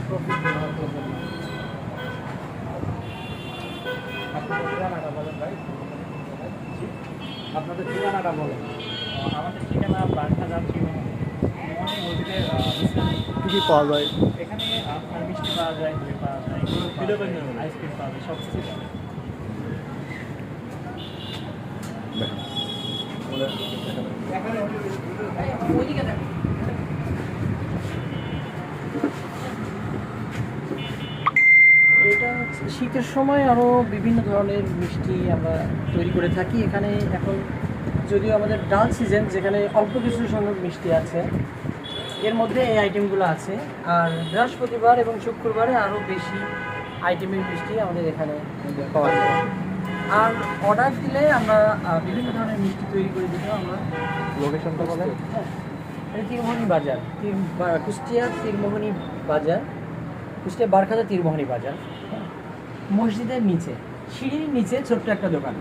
Profit নেওয়ার জন্য। আপনাদের ঠিকানাটা বলেন ভাই। জি। আপনাদের ঠিকানাটা বলেন। আমাদের ঠিকানা বারখাজা নদীতে কী কী পাওয়া যায়? এখানে আপনার মিষ্টি পাওয়া যায়, দই পাওয়া যায়, আইসক্রিম পাওয়া যায়, সব কিছু পাওয়া যায়। এটা শীতের সময় আরও বিভিন্ন ধরনের মিষ্টি আমরা তৈরি করে থাকি। এখানে এখন যদিও আমাদের ডাল সিজন, যেখানে অল্প কিছু সংখ্যক মিষ্টি আছে, এর মধ্যে এই আইটেমগুলো আছে। আর বৃহস্পতিবার এবং শুক্রবারে আরও বেশি আইটেমের মিষ্টি আমাদের এখানে পাওয়া যায়। আর অর্ডার দিলে আমরা বিভিন্ন ধরনের মিষ্টি তৈরি করে দিতে আমরা। লোকেশনটা বলেন। হ্যাঁ, এটা তীরমোহনী বাজার, কুষ্টিয়া তীরমোহনী বাজার, কুষ্টিয়া বারখাজা তীরমোহনী বাজার, হ্যাঁ, মসজিদের নিচে, সিঁড়ির নিচে ছোট্ট একটা দোকান।